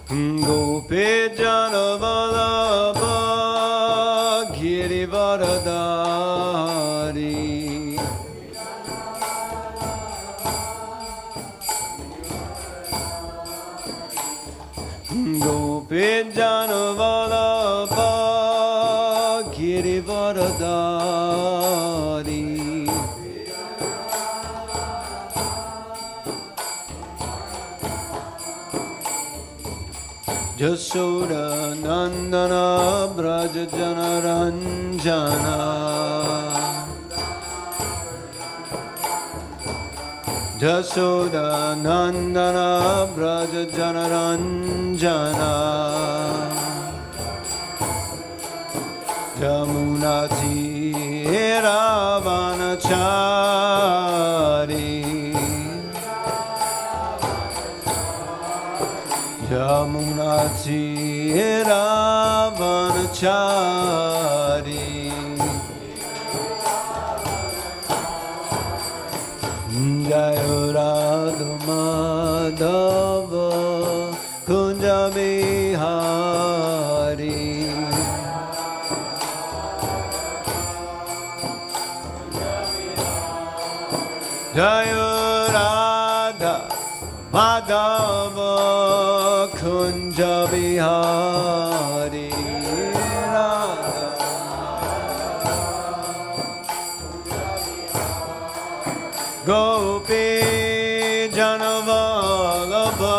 Gopi Janavalabha Girivaradari Gopi Janavalabha Girivaradari Jasoda Nandana Braja Janaranjana Jasoda Nandana Braja Janaranjana Jamunati Ravanachari Yamunati Ravanachari Jaya Radha Madhava Kunja Bihari Jaya Radha Madhava Kunja Bihari Radha Gopi Janavalabha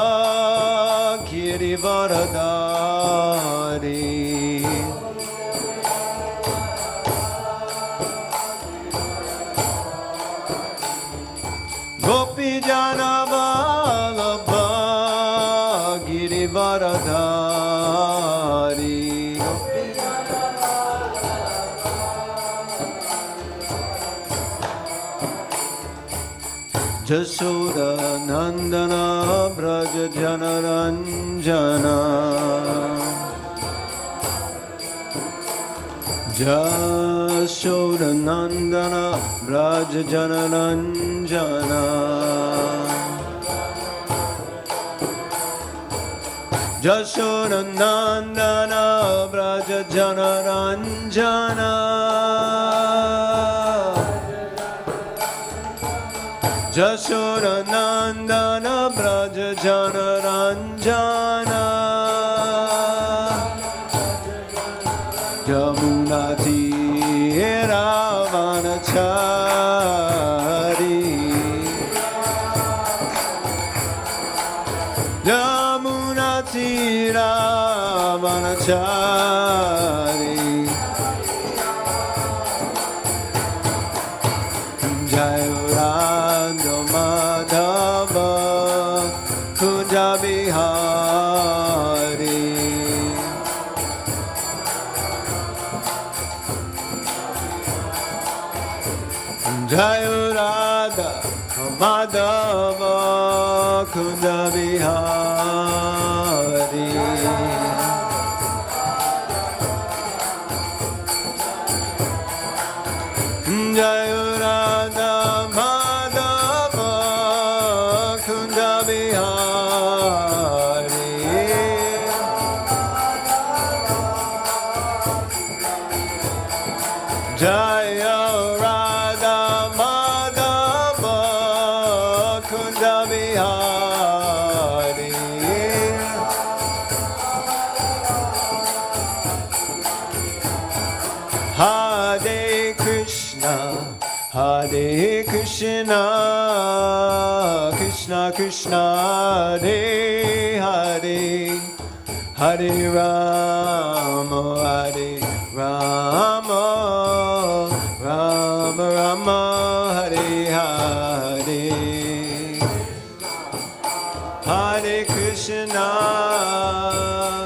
Girivaradari Gopi Janavalabha Girivaradari Jasoda Nandana Braja Janaranjana Jasoda Nandana Braja Janaranjana Jasoda Nandana Braja Janaranjana Jasoda Nandana Braja Janaranjana Jamunati Ravanachari Jamunati Ravanachari Jaya Radha Madhava Kunja Bihari Jaya Radha Madhava Kunja Bihari Jaya Radha Madhava Kunja Bihari Jaya Radha Madhava Kunja Bihari Hare Krishna Hare Krishna Krishna Krishna Hare Hare Hare Rama Hare Rama Rama Rama Hare Hare Hare Krishna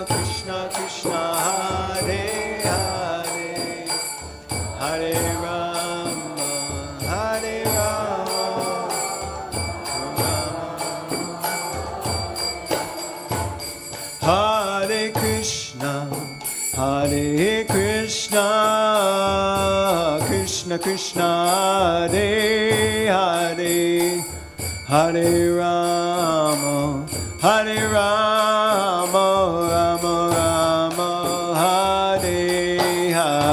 Krishna Krishna Hare Hare Hare Rama Hare Rama Hare Krishna Krishna Krishna Krishna Hare Hare Hare Rama Hare Rama Rama Rama Hare Hare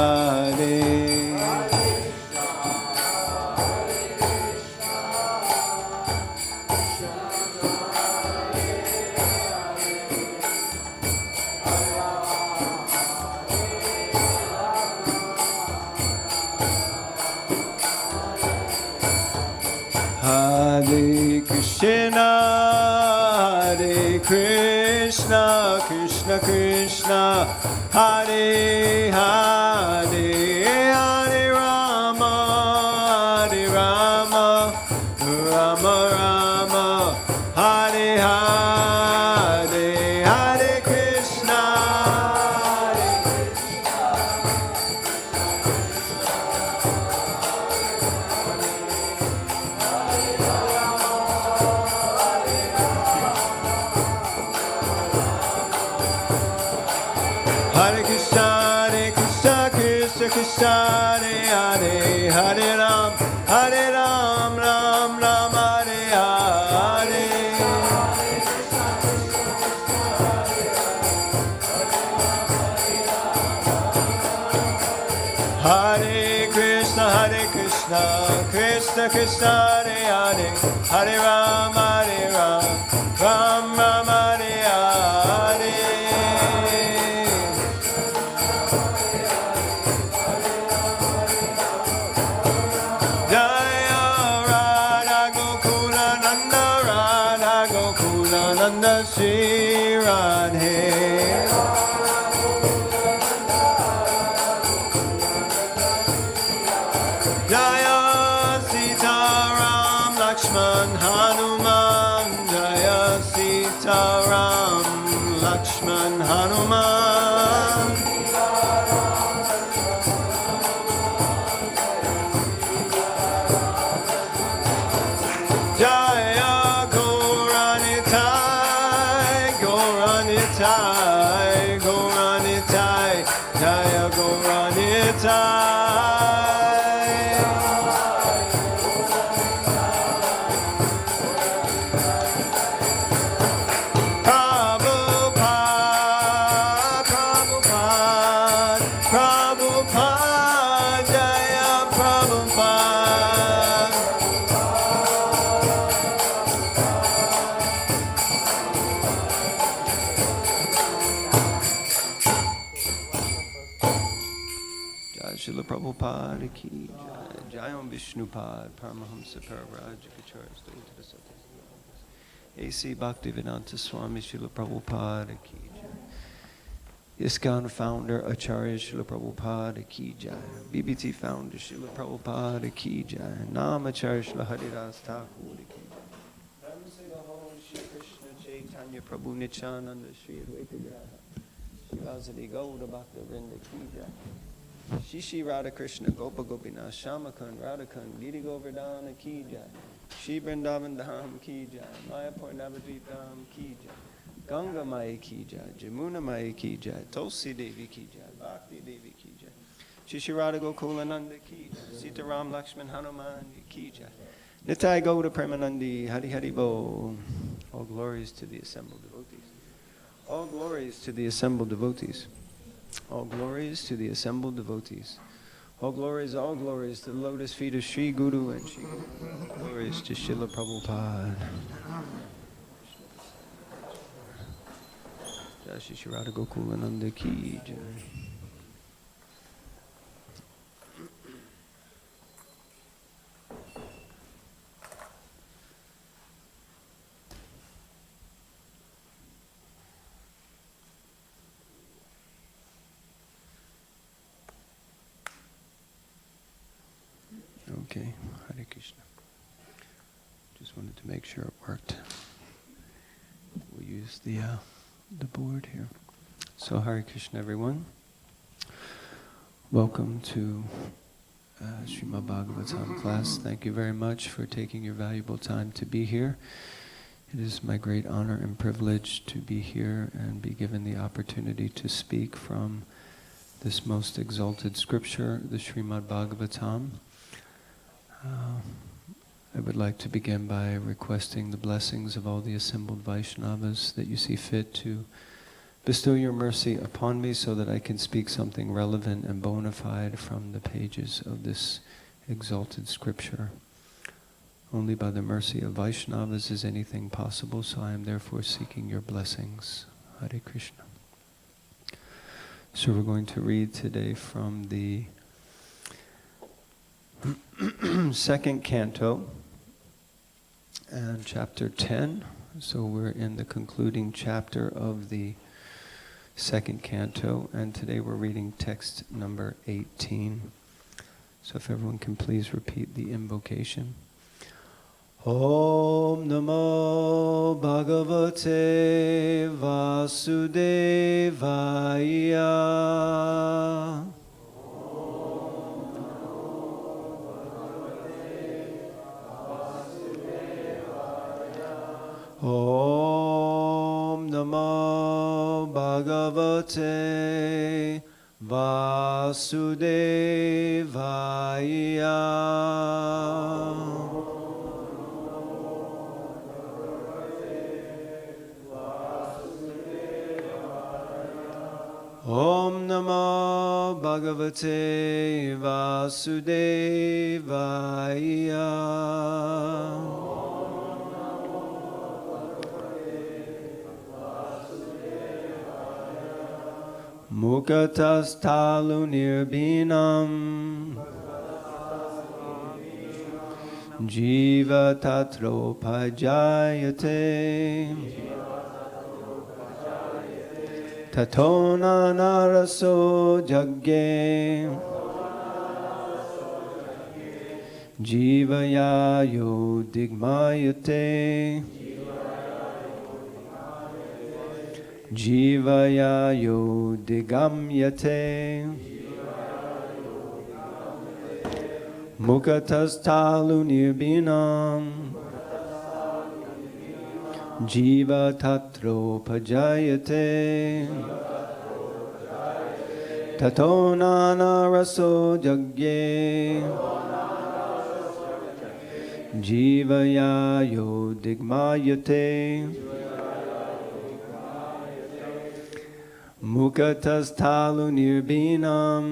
Hare Krishna, Hare Krishna, Krishna Krishna, Hare Hare, Hare Rama, Hare Rama, Rama Rama, Hare Hare, Hare Krishna, Hare Krishna, Krishna Krishna, Hare Hare, Hare Ram, Ram Ram, Hare Hare. Hare Krishna, Krishna Krishna, Hare Hare, Hare Ram, Ram Ram, Hare Hare. Jaya Radha Gokula Nanda, Radha Gokula Nanda, Shri Radhe. Jaya Sita Ram Lakshman Hanuman, Jaya Sita Ram Lakshman Hanuman. Jaya Gauranitai, Gauranitai, Gauranitai, Jaya Gauranitai. Prabhupada, Prabhupada, Prabhupada, Jaya Prabhupada. Jai Srila Prabhupada ki Jai. Jayam Vishnupad, Paramahamsa Pararajikacharya Stoita Satis. A.C. Bhaktivedanta Swami Srila Prabhupada ki Jai. ISKCON founder Acharya Srila Prabhupada ki Jai. BBT founder Srila Prabhupada ki Jai. Nam Acharya Srila Haridas Thakur ki Jai. Namaste Shri Krishna Chaitanya Prabhu Nityananda Shri Advaita Graha. Shivasadi Gauda Bhakta Vrinda ki Jai. Shishi Radha Krishna Gopa Gopinath Shamakun Radhakan Giri Govardhana ki Jai. Shri Vrindavan Dham ki Jai. Mayapur Navadvip Dham ki Jai. Ganga Mai ki Jai. Jamuna Mai ki Jai. Tulsi Devi ki Jai. Bhakti Devi ki Jai. Shishi Radha Gokulananda ki Jai. Sita Ram Lakshman Hanuman ki Jai. Nitai Gauda Premanandi Hari Hari Bo. All glories to the assembled devotees. All glories to the assembled devotees. All glories to the assembled devotees. All glories to the lotus feet of Sri Guru and Sri Guru. Glories to Srila Prabhupada. Jai Shri Radha Gokulananda ki Jai. Okay, Hare Krishna. Just wanted to make sure it worked. We'll use the board here. So Hare Krishna, everyone. Welcome to Srimad Bhagavatam class. Thank you very much for taking your valuable time to be here. It is my great honor and privilege to be here and be given the opportunity to speak from this most exalted scripture, the Srimad Bhagavatam. I would like to begin by requesting the blessings of all the assembled Vaishnavas that you see fit to bestow your mercy upon me so that I can speak something relevant and bona fide from the pages of this exalted scripture. Only by the mercy of Vaishnavas is anything possible, so I am therefore seeking your blessings. Hare Krishna. So we're going to read today from the second canto and chapter 10. So we're in the concluding chapter of the second canto, and today we're reading text number 18. So if everyone can please repeat the invocation. Om Namo Bhagavate Vasudevaya. Om Namo Bhagavate Vasudevaya. Om Namo Bhagavate Vasudevaya. Mukatastalu nirbinam Jiva tatro pajayate Tatona naraso jagge Jivayayo digmayate Jivayayo digamyate Mukatastalu nirbinam Jiva tatro pajayate Tatona raso jagye Jivayayo digmayate Mukatastalu nirbinam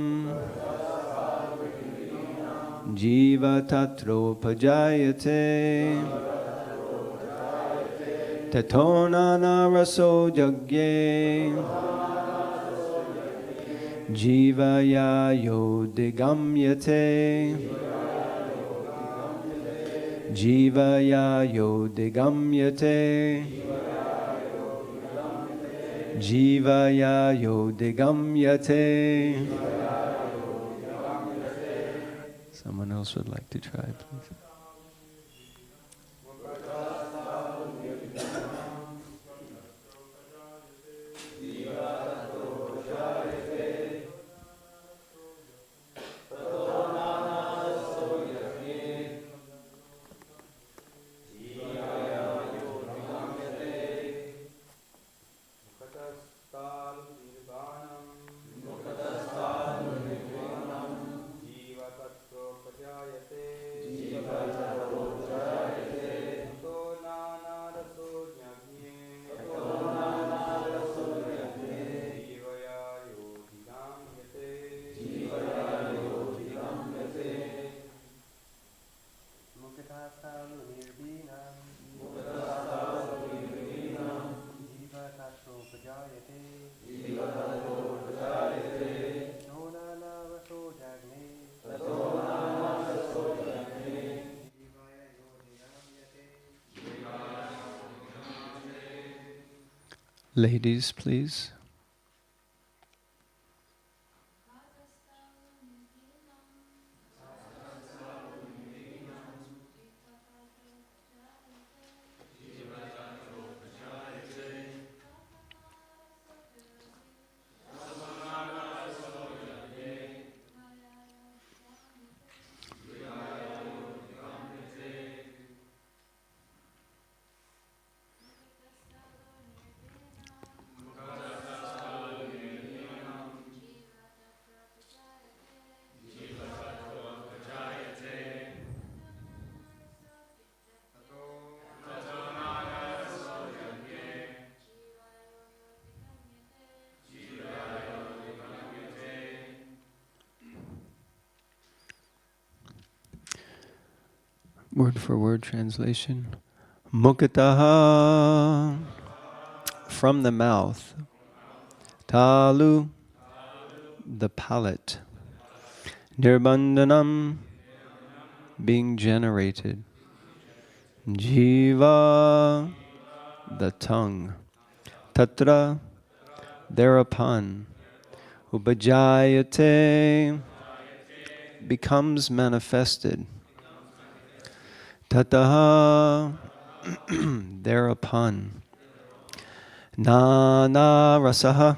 Jiva tatro pajayate Tatona naraso jagye Jivayayo digamyate Jivayayo digamyate Jivayayo digamyate. Someone else would like to try, please. Ladies, please. Word for word translation. Mukataha, from the mouth. Talu, the palate. Nirbandhanam, being generated. Jiva, the tongue. Tatra, thereupon. Upajayate, becomes manifested. Tataha, thereupon. Nana rasaha,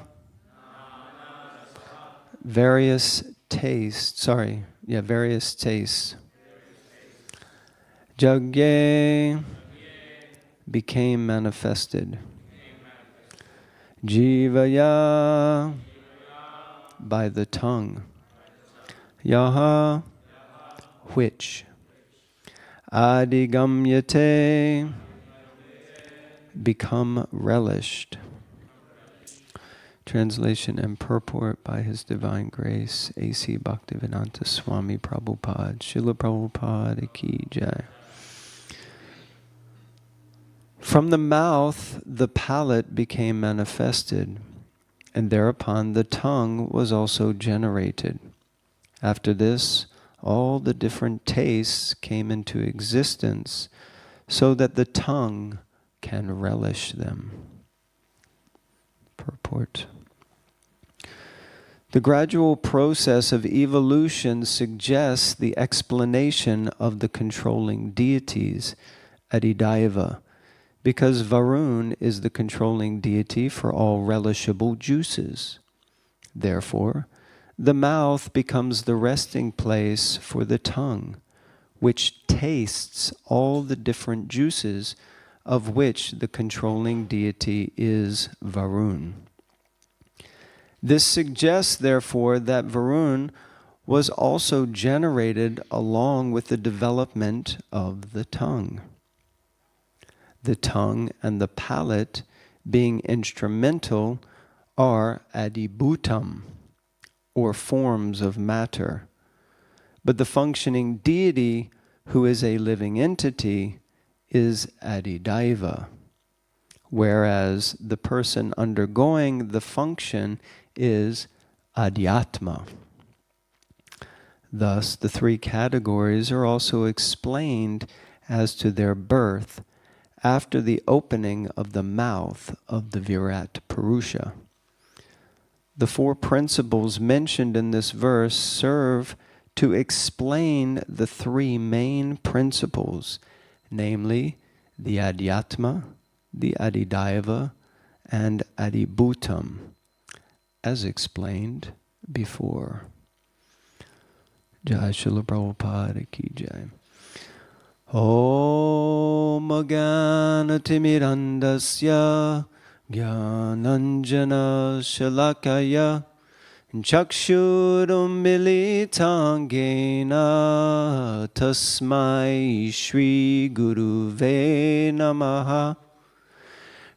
various tastes. Various tastes. Jagye, became manifested. Jivaya, by the tongue. Yaha, which. Adigamyate, become relished. Translation and purport by His Divine Grace, A.C. Bhaktivedanta Swami Prabhupada. Srila Prabhupada Ki Jai. From the mouth, the palate became manifested, and thereupon the tongue was also generated. After this, all the different tastes came into existence, so that the tongue can relish them. Purport. The gradual process of evolution suggests the explanation of the controlling deities, Adidaiva, because Varun is the controlling deity for all relishable juices. Therefore, the mouth becomes the resting place for the tongue, which tastes all the different juices of which the controlling deity is Varun. This suggests, therefore, that Varun was also generated along with the development of the tongue. The tongue and the palate, being instrumental, are adibhutam, or forms of matter. But the functioning deity, who is a living entity, is adidaiva, whereas the person undergoing the function is adhyatma. Thus, the three categories are also explained as to their birth after the opening of the mouth of the Virat Purusha. The four principles mentioned in this verse serve to explain the three main principles, namely the Adhyatma, the Adidaiva, and Adibhutam, as explained before. Jai Srila Prabhupada Ki Jai. Om Gyanatimirandasya Gyananjana Shalakaya Chakshurum Militangena Tasmai Shri Guruve Namaha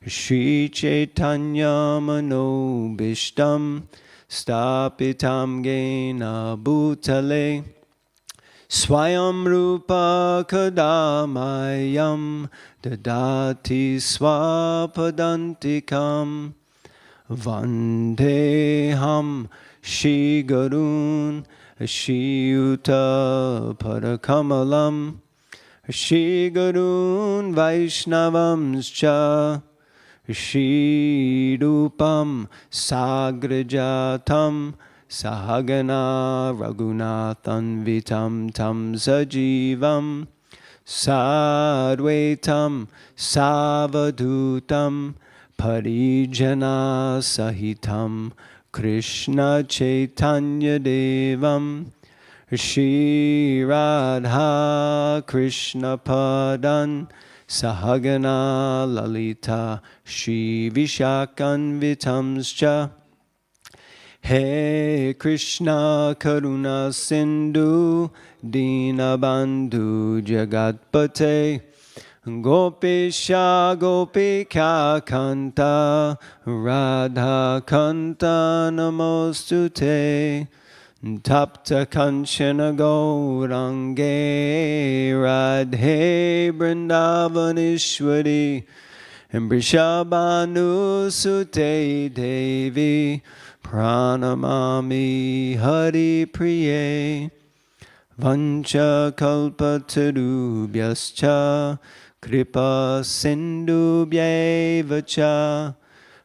Shri Chaitanya Manobishtam Stapitam Gena Bhutale Swayam Rupa Kadamayam Dadati Swapadantikam Vandeham Shri Gurun Shri Yuta Parakamalam Shri Gurun Vaishnavamscha Shri Rupam Sagrajatam Sahagana Raghunathan Vitam Tam Sajivam Sadvaitam Savadutam Parijana Sahitam Krishna Chaitanya Devam Shri Radha Krishna Padan Sahagana Lalita Shri Vishakan Vitamscha He Krishna Karuna Sindhu Dinabandhu Jagatpate Gopisha Gopika Kanta Radha Kanta Namostute Tapta Kanchana Gaurange Radhe Vrindavaneshwari Vrishabhanu Sute Devi Pranamami Hari Priye Vancha Kalpatarubhyascha Kripa Sindhubhyevacha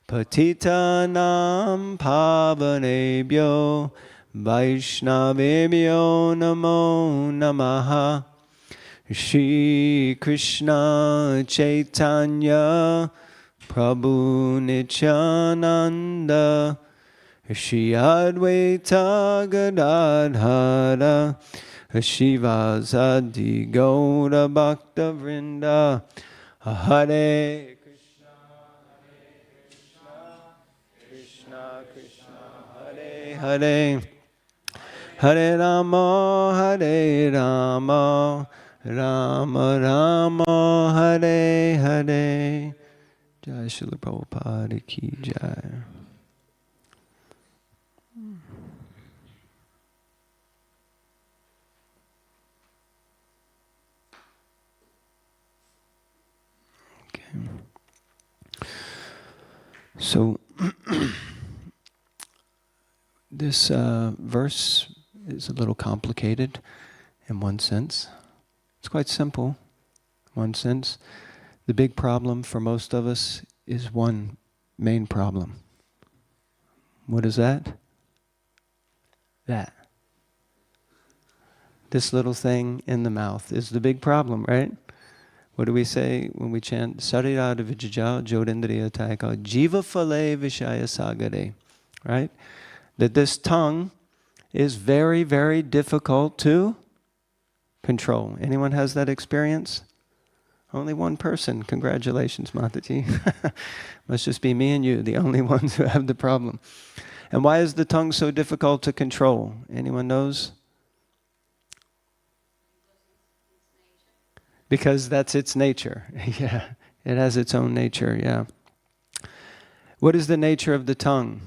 Patitanam Pavanebhyo Vaishnavebhyo Namo Namaha Shri Krishna Chaitanya Prabhu Nityananda Shri Advaita Gadadhara Shivasadi Gaura Bhakta Vrinda Hare Krishna Krishna Krishna Hare Hare Hare Rama Hare Rama Rama Rama Hare Hare. Jai Srila Prabhupada Ki Jai. So, this verse is a little complicated in one sense. It's quite simple in one sense. The big problem for most of us is one main problem. What is that? That. This little thing in the mouth is the big problem, right? What do we say when we chant Sarira Vijja Jodendriya Taika Jiva Fale Vishaya Sagare? Right? That this tongue is very, very difficult to control. Anyone has that experience? Only one person. Congratulations, Mataji. Must just be me and you, the only ones who have the problem. And why is the tongue so difficult to control? Anyone knows? Because that's its nature. Yeah, it has its own nature, yeah. What is the nature of the tongue?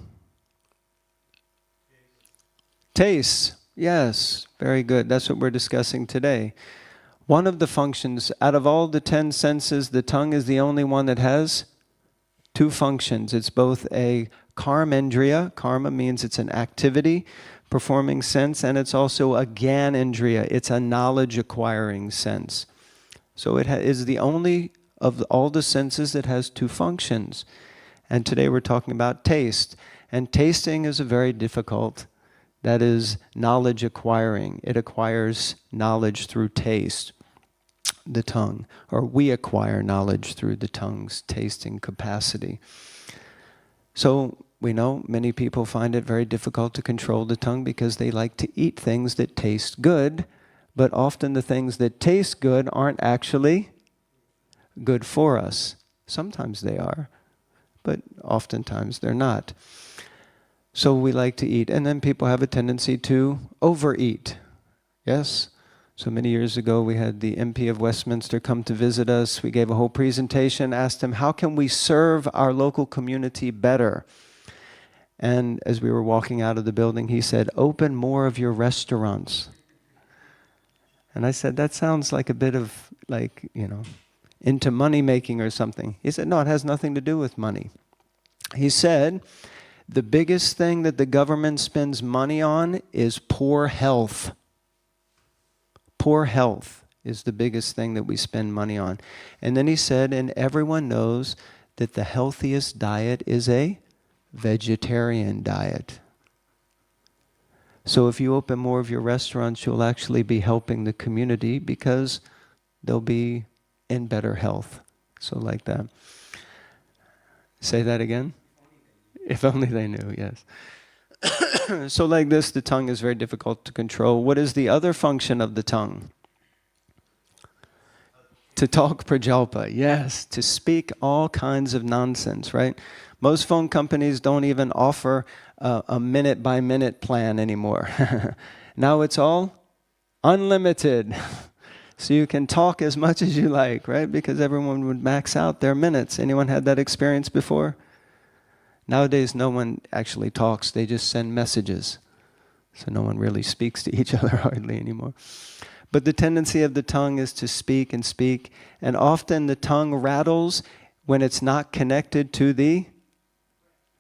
Taste. Yes, very good. That's what we're discussing today. One of the functions, out of all the 10 senses, the tongue is the only one that has two functions. It's both a karmendriya. Karma means it's an activity, performing sense, and it's also a gyanendriya. It's a knowledge acquiring sense. So it is the only of all the senses that has two functions. And today we're talking about taste. And tasting is a very difficult, that is knowledge acquiring. It acquires knowledge through taste, the tongue. Or we acquire knowledge through the tongue's tasting capacity. So we know many people find it very difficult to control the tongue because they like to eat things that taste good. But often the things that taste good aren't actually good for us. Sometimes they are, but oftentimes they're not. So we like to eat, and then people have a tendency to overeat. Yes? So many years ago we had the MP of Westminster come to visit us. We gave a whole presentation, asked him, how can we serve our local community better? And as we were walking out of the building, he said, open more of your restaurants. And I said, that sounds like a bit of, into money making or something. He said, no, it has nothing to do with money. He said, the biggest thing that the government spends money on is poor health. Poor health is the biggest thing that we spend money on. And then he said, and everyone knows that the healthiest diet is a vegetarian diet. So if you open more of your restaurants, you'll actually be helping the community because they'll be in better health. So like that. Say that again? If only they knew, yes. So like this, the tongue is very difficult to control. What is the other function of the tongue? To talk prajalpa, yes, to speak all kinds of nonsense, right? Most phone companies don't even offer a minute-by-minute plan anymore. Now it's all unlimited. So you can talk as much as you like, right? Because everyone would max out their minutes. Anyone had that experience before? Nowadays, no one actually talks. They just send messages. So no one really speaks to each other hardly anymore. But the tendency of the tongue is to speak and speak. And often the tongue rattles when it's not connected to the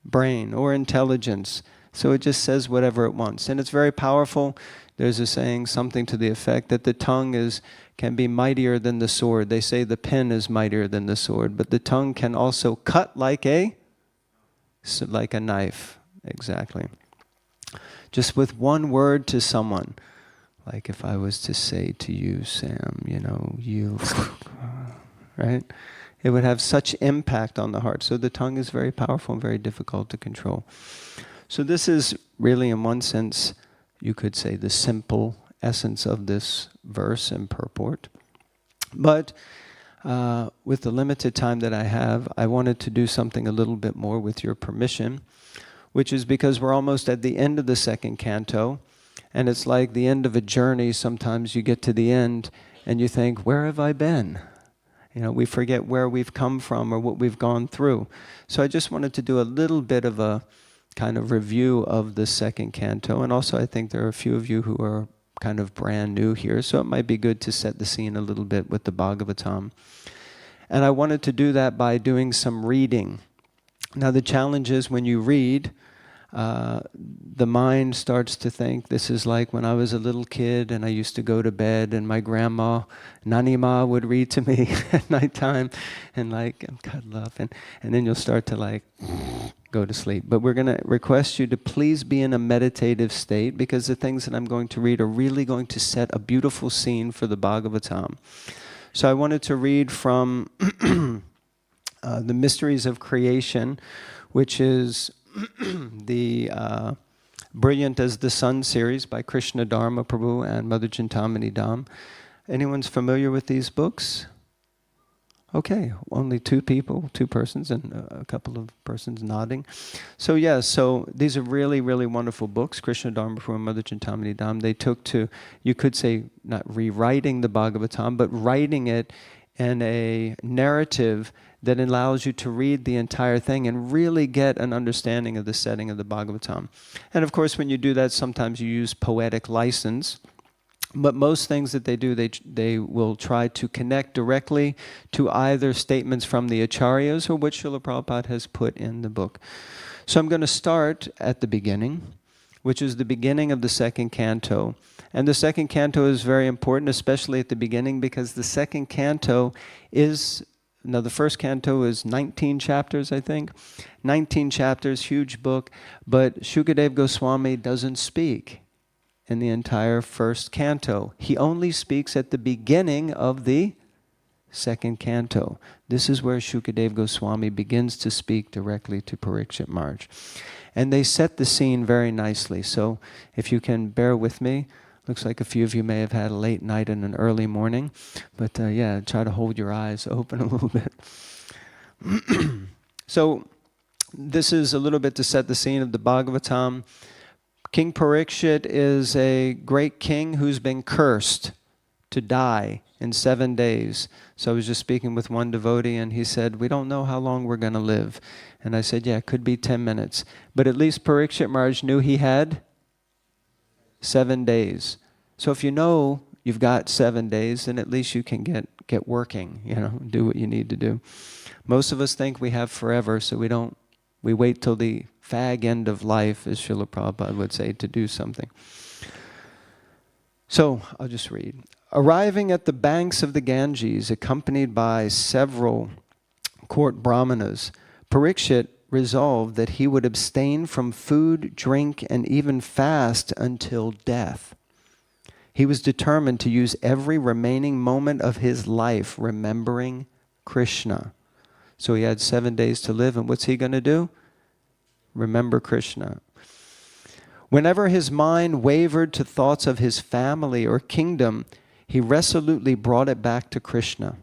brain or intelligence. So it just says whatever it wants. And it's very powerful. There's a saying, something to the effect that the tongue can be mightier than the sword. They say the pen is mightier than the sword, but the tongue can also cut like a knife. Exactly. Just with one word to someone. Like if I was to say to you, Sam, you, right? It would have such impact on the heart. So the tongue is very powerful and very difficult to control. So this is really, in one sense, you could say the simple essence of this verse and purport. But with the limited time that I have, I wanted to do something a little bit more with your permission, which is because we're almost at the end of the second canto, and it's like the end of a journey. Sometimes you get to the end and you think, where have I been? We forget where we've come from or what we've gone through. So I just wanted to do a little bit of a kind of review of the second canto. And also I think there are a few of you who are kind of brand new here, so it might be good to set the scene a little bit with the Bhagavatam. And I wanted to do that by doing some reading. Now the challenge is when you read, the mind starts to think, this is like when I was a little kid and I used to go to bed and my grandma, Nanima, would read to me at nighttime and cuddle up, and then you'll start to go to sleep. But we're going to request you to please be in a meditative state, because the things that I'm going to read are really going to set a beautiful scene for the Bhagavatam. So I wanted to read from The Mysteries of Creation, which is the Brilliant as the Sun series by Krishna Dharma Prabhu and Mother Chintamani Dham. Anyone's familiar with these books? Okay, only two persons, and a couple of persons nodding. So so these are really, really wonderful books. Krishna Dharma Prabhu and Mother Chintamani Dham, they took to, you could say, not rewriting the Bhagavatam, but writing it in a narrative that allows you to read the entire thing and really get an understanding of the setting of the Bhagavatam. And of course, when you do that, sometimes you use poetic license. But most things that they do, they will try to connect directly to either statements from the Acharyas or what Srila Prabhupada has put in the book. So I'm going to start at the beginning, which is the beginning of the second canto. And the second canto is very important, especially at the beginning, because the second canto is, now the first canto is 19 chapters, I think. 19 chapters, huge book, but Shukadeva Goswami doesn't speak in the entire first canto. He only speaks at the beginning of the second canto. This is where Shukadeva Goswami begins to speak directly to Parikshit Maharaj. And they set the scene very nicely. So if you can bear with me, looks like a few of you may have had a late night and an early morning, but try to hold your eyes open a little bit. So this is a little bit to set the scene of the Bhagavatam. King Parikshit is a great king who's been cursed to die in 7 days. So I was just speaking with one devotee and he said, we don't know how long we're going to live. And I said, it could be 10 minutes. But at least Parikshit Maharaj knew he had 7 days. So if you know you've got 7 days, then at least you can get working, do what you need to do. Most of us think we have forever, so we wait till the fag end of life, as Srila Prabhupada would say, to do something. So I'll just read. Arriving at the banks of the Ganges, accompanied by several court brahmanas, Parikshit resolved that he would abstain from food, drink, and even fast until death. He was determined to use every remaining moment of his life remembering Krishna. So he had 7 days to live, and what's he going to do? Remember Krishna. Whenever his mind wavered to thoughts of his family or kingdom, he resolutely brought it back to Krishna.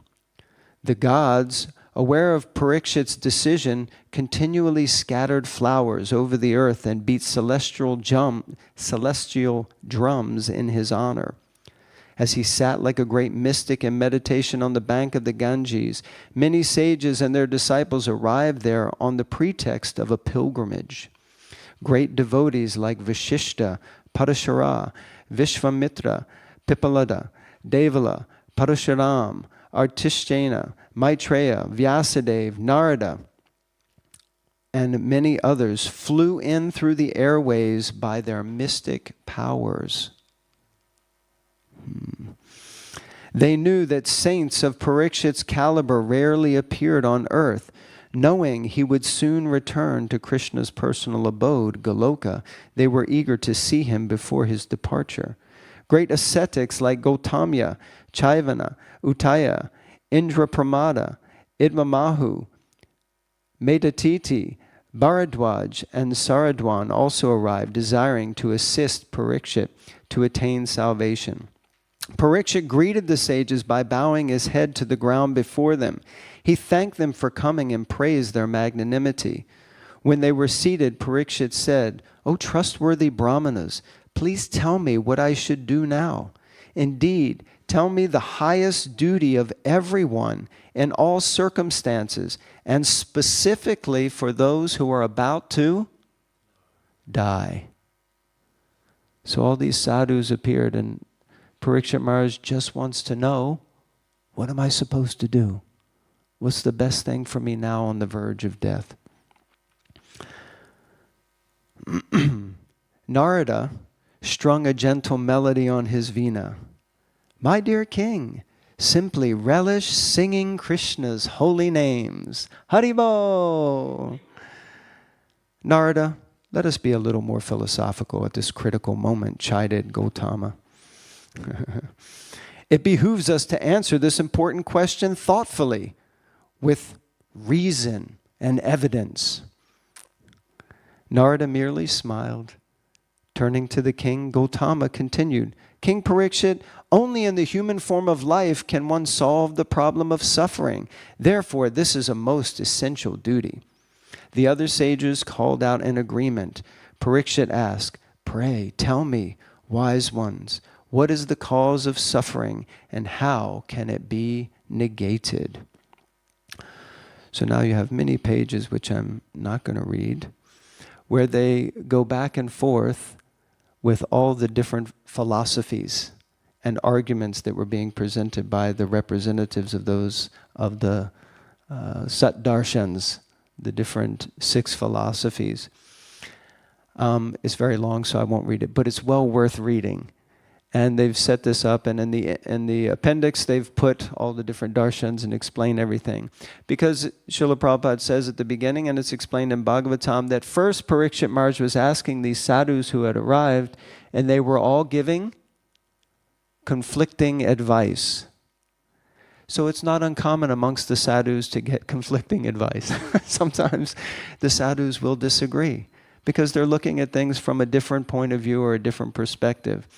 The gods, aware of Parikshit's decision, continually scattered flowers over the earth and beat celestial drums in his honor. As he sat like a great mystic in meditation on the bank of the Ganges, many sages and their disciples arrived there on the pretext of a pilgrimage. Great devotees like Vishishta, Parashara, Vishvamitra, Pipalada, Devala, Parashuram, Artishtena, Maitreya, Vyasadeva, Narada, and many others flew in through the airways by their mystic powers. They knew that saints of Parikshit's caliber rarely appeared on earth. Knowing he would soon return to Krishna's personal abode, Goloka, they were eager to see him before his departure. Great ascetics like Gautamya, Chaivana, Uttaya, Indrapramada, Idmamahu, Metatiti, Bharadwaj, and Saradwan also arrived, desiring to assist Parikshit to attain salvation. Parikshit greeted the sages by bowing his head to the ground before them. He thanked them for coming and praised their magnanimity. When they were seated, Parikshit said, "O trustworthy Brahmanas, please tell me what I should do now. Indeed, tell me the highest duty of everyone in all circumstances, and specifically for those who are about to die." So all these sadhus appeared, and Parikshit Maharaj just wants to know, what am I supposed to do? What's the best thing for me now on the verge of death? Narada strung a gentle melody on his veena. "My dear king, simply relish singing Krishna's holy names. Haribo!" Narada, let us be a little more philosophical at this critical moment, chided Gautama. It behooves us to answer this important question thoughtfully, with reason and evidence. Narada merely smiled. Turning to the king, Gautama continued, "King Parikshit, only in the human form of life can one solve the problem of suffering. Therefore, this is a most essential duty." The other sages called out in agreement. Parikshit asked, "Pray, tell me, wise ones, what is the cause of suffering and how can it be negated?" So now you have many pages, which I'm not going to read, where they go back and forth with all the different philosophies and arguments that were being presented by the representatives of those of the Sat Darshans, the different 6 philosophies. It's very long, so I won't read it, but it's well worth reading. And they've set this up, and in the appendix, they've put all the different darshans and explain everything. Because Srila Prabhupada says at the beginning, and it's explained in Bhagavatam, that first Parikshit Maharaj was asking these sadhus who had arrived, and they were all giving conflicting advice. So it's not uncommon amongst the sadhus to get conflicting advice. Sometimes the sadhus will disagree, because they're looking at things from a different point of view or a different perspective.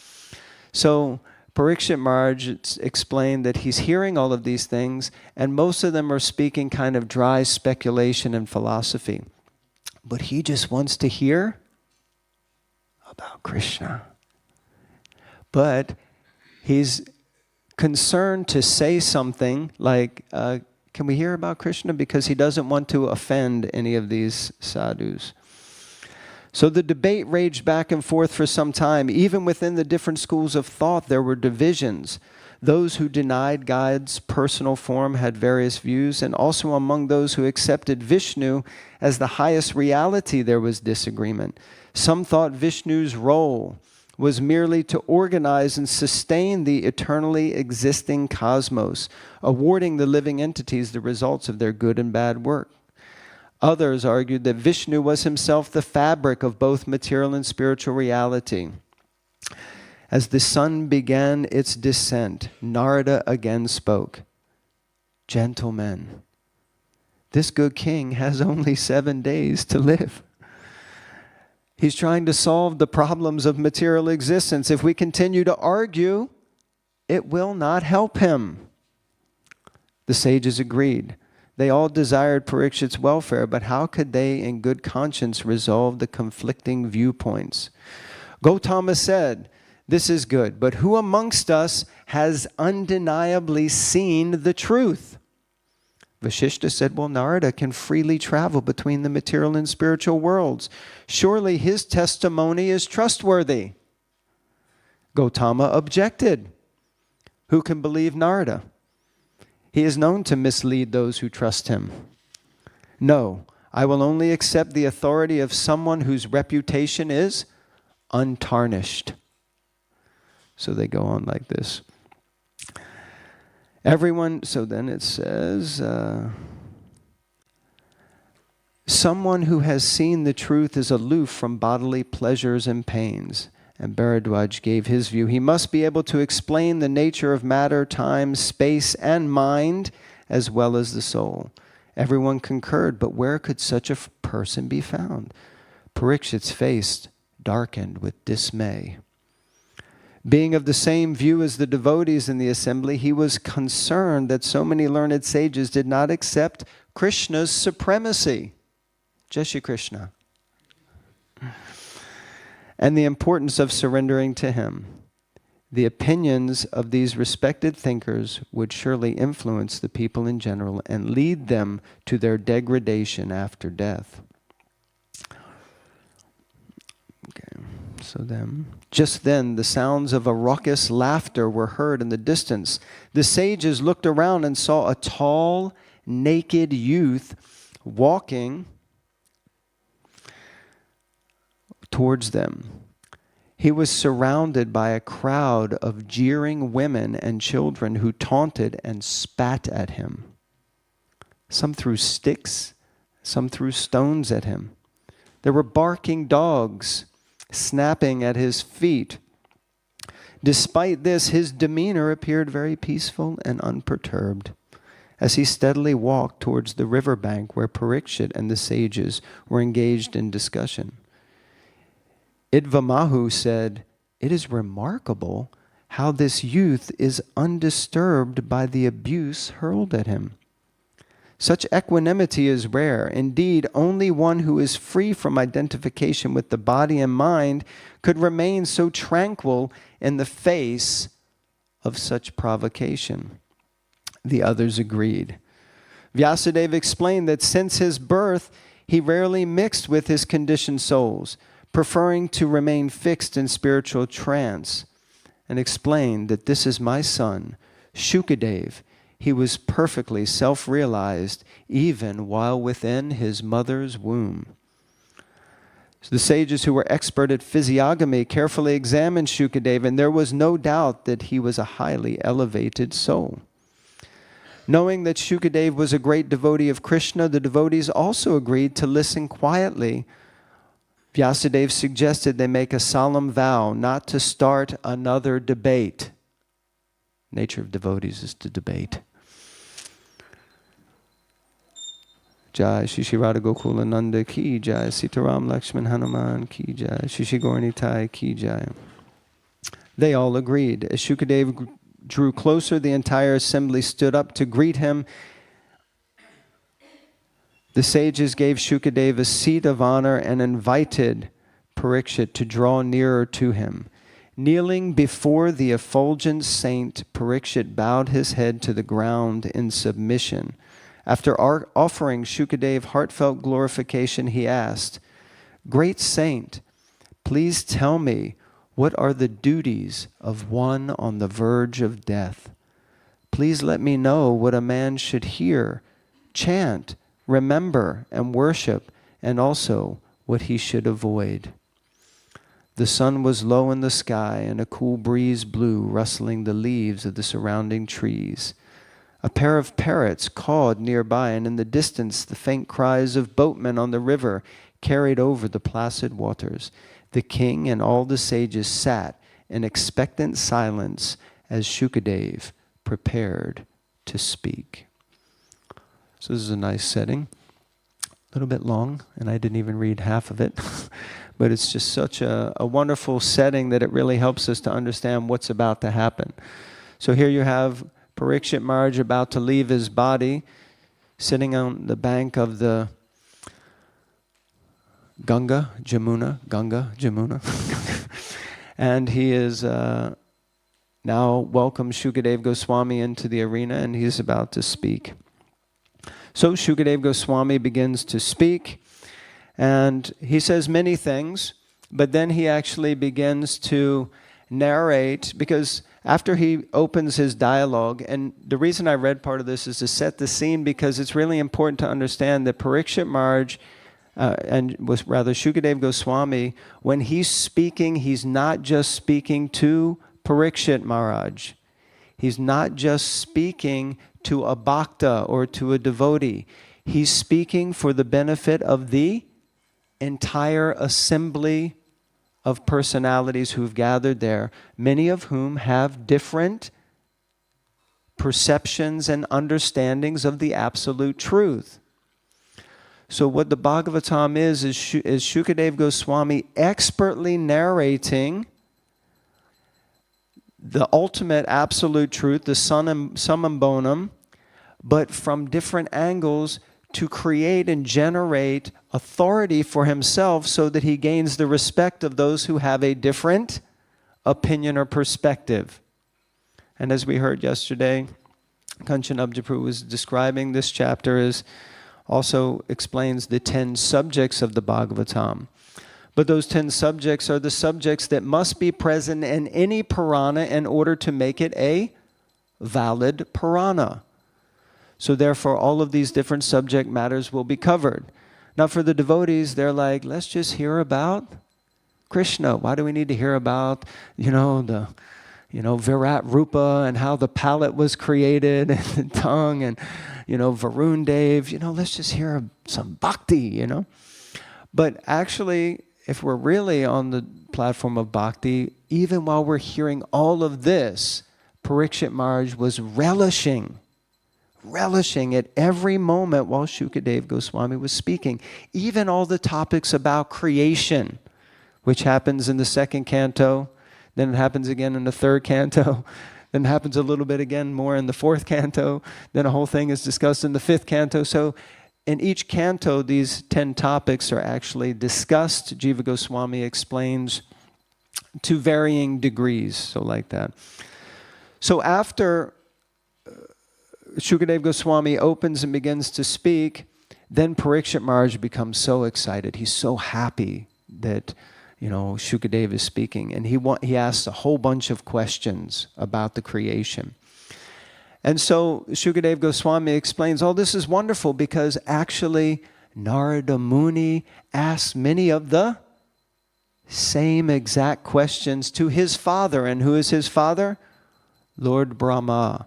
So Parikshit Maharaj explained that he's hearing all of these things, and most of them are speaking kind of dry speculation and philosophy. But he just wants to hear about Krishna. But he's concerned to say something like, can we hear about Krishna? Because he doesn't want to offend any of these sadhus. So the debate raged back and forth for some time. Even within the different schools of thought, there were divisions. Those who denied God's personal form had various views, and also among those who accepted Vishnu as the highest reality, there was disagreement. Some thought Vishnu's role was merely to organize and sustain the eternally existing cosmos, awarding the living entities the results of their good and bad work. Others argued that Vishnu was himself the fabric of both material and spiritual reality. As the sun began its descent, Narada again spoke. "Gentlemen, this good king has only 7 days to live. He's trying to solve the problems of material existence. If we continue to argue, it will not help him." The sages agreed. They all desired Parikshit's welfare, but how could they in good conscience resolve the conflicting viewpoints? Gautama said, "This is good, but who amongst us has undeniably seen the truth?" Vasishta said, well, Narada can freely travel between the material and spiritual worlds. Surely his testimony is trustworthy. Gautama objected. Who can believe Narada? He is known to mislead those who trust him. No, I will only accept the authority of someone whose reputation is untarnished. So they go on like this. Everyone, so then it says, someone who has seen the truth is aloof from bodily pleasures and pains. And Bharadwaj gave his view. He must be able to explain the nature of matter, time, space, and mind, as well as the soul. Everyone concurred, but where could such a person be found? Parikshit's face darkened with dismay. Being of the same view as the devotees in the assembly, he was concerned that so many learned sages did not accept Krishna's supremacy. Jai Shri Krishna. And the importance of surrendering to him. The opinions of these respected thinkers would surely influence the people in general and lead them to their degradation after death. Okay, so then, just then, the sounds of a raucous laughter were heard in the distance. The sages looked around and saw a tall, naked youth walking towards them. He was surrounded by a crowd of jeering women and children who taunted and spat at him. Some threw sticks, some threw stones at him. There were barking dogs snapping at his feet. Despite this, his demeanor appeared very peaceful and unperturbed as he steadily walked towards the riverbank where Parikshit and the sages were engaged in discussion. Idvamahu said, "It is remarkable how this youth is undisturbed by the abuse hurled at him. Such equanimity is rare. Indeed, only one who is free from identification with the body and mind could remain so tranquil in the face of such provocation." The others agreed. Vyasadeva explained that since his birth, he rarely mixed with his conditioned souls, preferring to remain fixed in spiritual trance, and explained that this is my son, Shukadev. He was perfectly self-realized even while within his mother's womb. So the sages who were expert at physiognomy carefully examined Shukadev, and there was no doubt that he was a highly elevated soul. Knowing that Shukadev was a great devotee of Krishna, the devotees also agreed to listen quietly. Vyasadeva suggested they make a solemn vow not to start another debate. Nature of devotees is to debate. Jai Shri Shri Radha Gokula Nanda ki jai, Sitaram Lakshman Hanuman ki jai, Shri Shri Jai Nitai ki jai. They all agreed. As Shukadev drew closer, the entire assembly stood up to greet him. The sages gave Shukadev a seat of honor and invited Parikshit to draw nearer to him. Kneeling before the effulgent saint, Parikshit bowed his head to the ground in submission. After offering Shukadev heartfelt glorification, he asked, "Great saint, please tell me, what are the duties of one on the verge of death? Please let me know what a man should hear, chant, remember, and worship, and also what he should avoid." The sun was low in the sky, and a cool breeze blew, rustling the leaves of the surrounding trees. A pair of parrots cawed nearby, and in the distance the faint cries of boatmen on the river carried over the placid waters. The king and all the sages sat in expectant silence as Shukadev prepared to speak. So this is a nice setting. A little bit long, and I didn't even read half of it. But it's just such a wonderful setting that it really helps us to understand what's about to happen. So here you have Parikshit Maharaj about to leave his body, sitting on the bank of the Ganga, Jamuna. And he is now welcomed Shukadev Goswami into the arena, and he's about to speak. So Shukadeva Goswami begins to speak, and he says many things, but then he actually begins to narrate, because after he opens his dialogue, and the reason I read part of this is to set the scene, because it's really important to understand that Parikshit Maharaj, Shukadeva Goswami, when he's speaking, he's not just speaking to Parikshit Maharaj. He's not just speaking to a bhakta or to a devotee. He's speaking for the benefit of the entire assembly of personalities who've gathered there, many of whom have different perceptions and understandings of the absolute truth. So what the Bhagavatam is Shukadeva Goswami expertly narrating the ultimate absolute truth, the summum bonum, but from different angles to create and generate authority for himself so that he gains the respect of those who have a different opinion or perspective. And as we heard yesterday, Kanchan Abjaprabhu was describing this chapter as also explains the 10 subjects of the Bhagavatam. But those 10 subjects are the subjects that must be present in any Purana in order to make it a valid Purana. So therefore, all of these different subject matters will be covered. Now for the devotees, they're like, let's just hear about Krishna. Why do we need to hear about, Virat Rupa and how the palate was created and the tongue and, Varun Dev, let's just hear some bhakti, But actually, if we're really on the platform of bhakti, even while we're hearing all of this, Parikshit Maharaj was relishing at every moment while Shukadeva Goswami was speaking. Even all the topics about creation, which happens in the 2nd canto, then it happens again in the 3rd canto, then it happens a little bit again more in the 4th canto, then a whole thing is discussed in the 5th canto. So in each canto, these 10 topics are actually discussed. Jiva Goswami explains to varying degrees, so like that. So after Shukadeva Goswami opens and begins to speak, then Parikshit Maharaj becomes so excited. He's so happy that Shukadeva is speaking, and he asks a whole bunch of questions about the creation. And so Shukadeva Goswami explains, this is wonderful because actually Narada Muni asked many of the same exact questions to his father. And who is his father? Lord Brahma.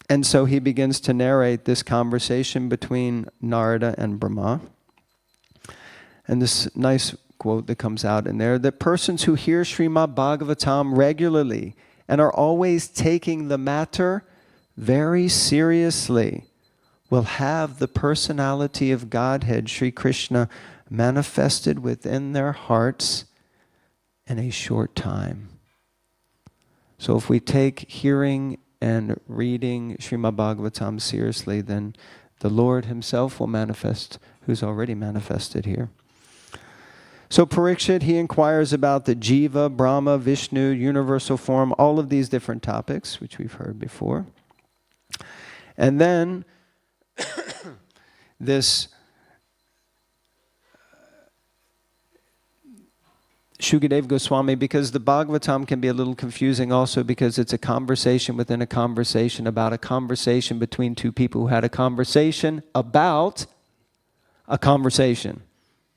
And so he begins to narrate this conversation between Narada and Brahma. And this nice quote that comes out in there, that persons who hear Srimad Bhagavatam regularly and are always taking the matter very seriously will have the personality of Godhead, Sri Krishna, manifested within their hearts in a short time. So if we take hearing and reading Srimad Bhagavatam seriously, then the Lord himself will manifest, who's already manifested here. So Parikshit, he inquires about the Jiva, Brahma, Vishnu, universal form, all of these different topics, which we've heard before. And then this Shukadeva Goswami, because the Bhagavatam can be a little confusing also because it's a conversation within a conversation about a conversation between two people who had a conversation about a conversation.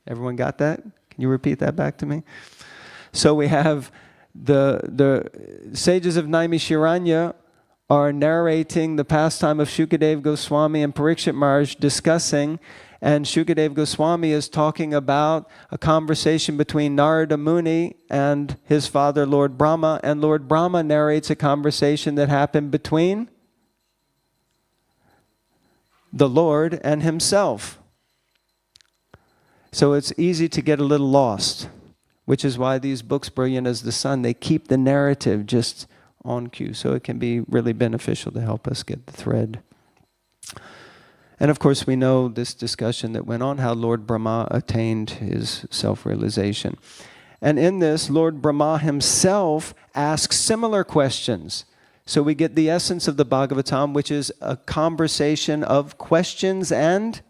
Everyone got that? Can you repeat that back to me? So we have the sages of Naimisharanya are narrating the pastime of Shukadeva Goswami and Parikshit Maharaj discussing, and Shukadeva Goswami is talking about a conversation between Narada Muni and his father Lord Brahma, and Lord Brahma narrates a conversation that happened between the Lord and himself. So it's easy to get a little lost, which is why these books, Brilliant as the Sun, they keep the narrative just on cue. So it can be really beneficial to help us get the thread. And of course, we know this discussion that went on, how Lord Brahma attained his self-realization. And in this, Lord Brahma himself asks similar questions. So we get the essence of the Bhagavatam, which is a conversation of questions and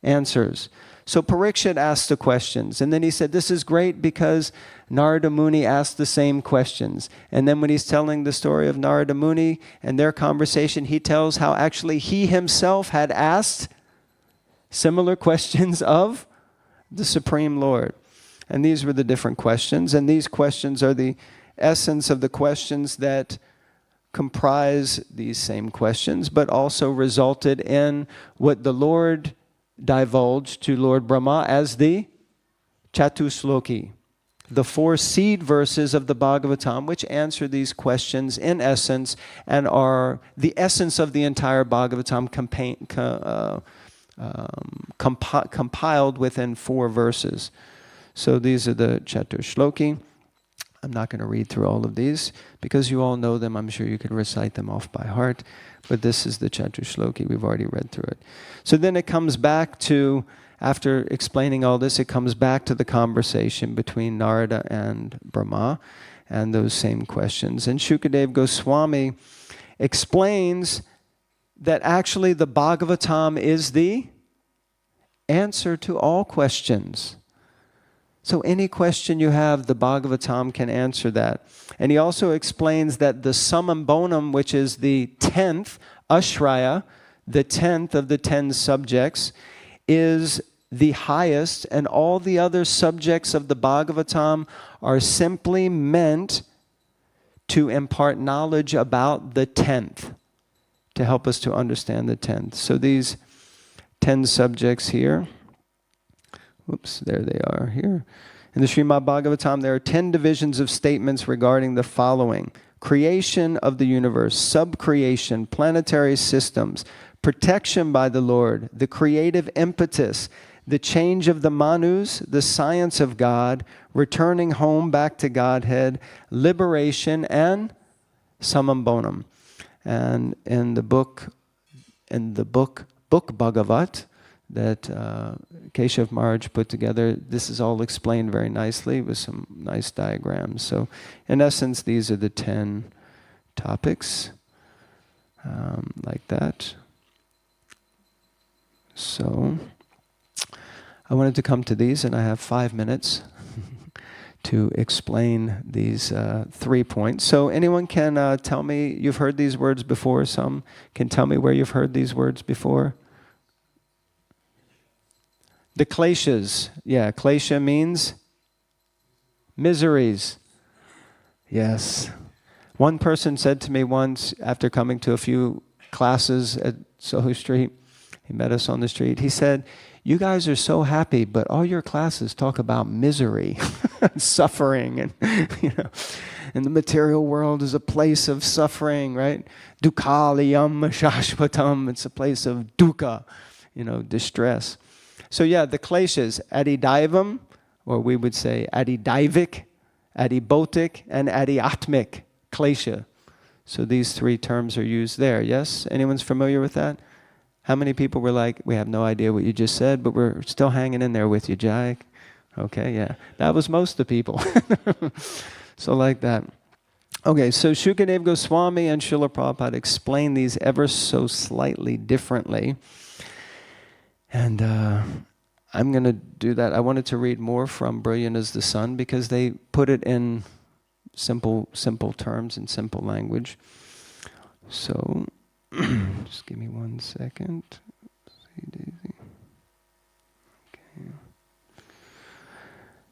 answers. So Parikshit asked the questions, and then he said, this is great because Narada Muni asked the same questions. And then when he's telling the story of Narada Muni and their conversation, he tells how actually he himself had asked similar questions of the Supreme Lord. And these were the different questions, and these questions are the essence of the questions that comprise these same questions, but also resulted in what the Lord divulged to Lord Brahma as the Chatushloki, the 4 seed verses of the Bhagavatam, which answer these questions in essence and are the essence of the entire Bhagavatam compiled within 4 verses. So these are the Chatushloki. I'm not going to read through all of these because you all know them. I'm sure you can recite them off by heart. But this is the Chatushloki. We've already read through it. So then it comes back to, after explaining all this, it comes back to the conversation between Narada and Brahma and those same questions. And Shukadeva Goswami explains that actually the Bhagavatam is the answer to all questions. So any question you have, the Bhagavatam can answer that. And he also explains that the summum bonum, which is the 10th, Ashraya, the 10th of the 10 subjects, is the highest, and all the other subjects of the Bhagavatam are simply meant to impart knowledge about the 10th, to help us to understand the 10th. So these 10 subjects here, whoops, there they are here. In the Srimad Bhagavatam, there are 10 divisions of statements regarding the following: creation of the universe, subcreation, planetary systems, protection by the Lord, the creative impetus, the change of the manus, the science of God, returning home back to Godhead, liberation, and summum bonum. And in the book Bhagavat, that Keshav Maharaj put together, this is all explained very nicely with some nice diagrams. So in essence, these are the 10 topics, like that. So I wanted to come to these, and I have 5 minutes to explain these 3 points. So anyone can tell me, you've heard these words before, some can tell me where you've heard these words before? The kleshas. Yeah, klesha means miseries. Yes. One person said to me once, after coming to a few classes at Soho Street, he met us on the street, he said, "You guys are so happy, but all your classes talk about misery and suffering, and and the material world is a place of suffering, right? Dukhaliyam shashvatam, it's a place of dukkha, distress." So yeah, the kleshas, adidaivam, or we would say adidaivik, adibhotik, and adiatmik klesha. So these 3 terms are used there, yes? Anyone's familiar with that? How many people were like, we have no idea what you just said, but we're still hanging in there with you, Jai? Okay, yeah. That was most of the people. So like that. Okay, so Shukadeva Goswami and Srila Prabhupada explain these ever so slightly differently. And I'm going to do that. I wanted to read more from Brilliant as the Sun because they put it in simple terms and simple language. So, just give me 1 second. Okay.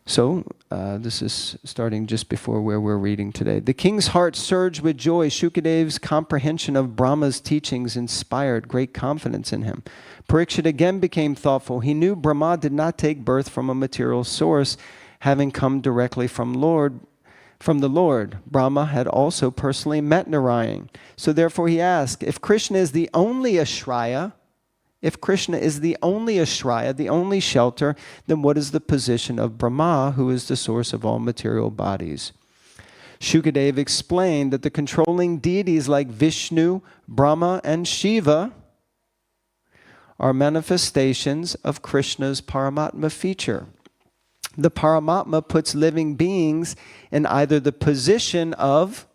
So, this is starting just before where we're reading today. The king's heart surged with joy. Shukadeva's comprehension of Brahma's teachings inspired great confidence in him. Parikshit again became thoughtful. He knew Brahma did not take birth from a material source, having come directly from the Lord. Brahma had also personally met Narayan. So therefore he asked, if Krishna is the only Ashraya, the only shelter, then what is the position of Brahma, who is the source of all material bodies? Shukadeva explained that the controlling deities like Vishnu, Brahma, and Shiva are manifestations of Krishna's Paramatma feature. The Paramatma puts living beings in either the position of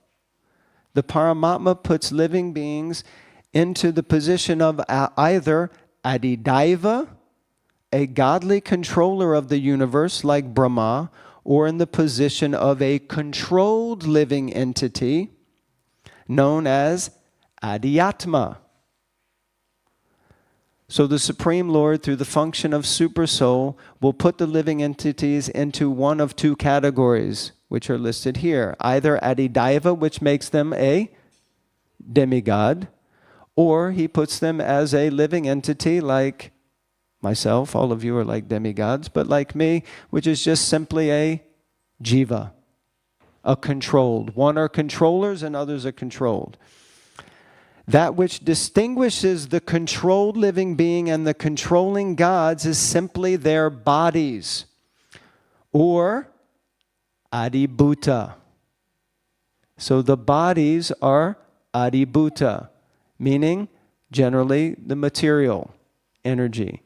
The Paramatma puts living beings into the position of either Adidaiva, a godly controller of the universe like Brahma, or in the position of a controlled living entity known as Adiyatma. So the Supreme Lord, through the function of Super Soul, will put the living entities into one of two categories, which are listed here. Either Adidaiva, which makes them a demigod, or he puts them as a living entity like myself. All of you are like demigods, but like me, which is just simply a jiva, a controlled. One are controllers and others are controlled. That which distinguishes the controlled living being and the controlling gods is simply their bodies, or adibhuta. So the bodies are adibhuta, meaning generally the material energy.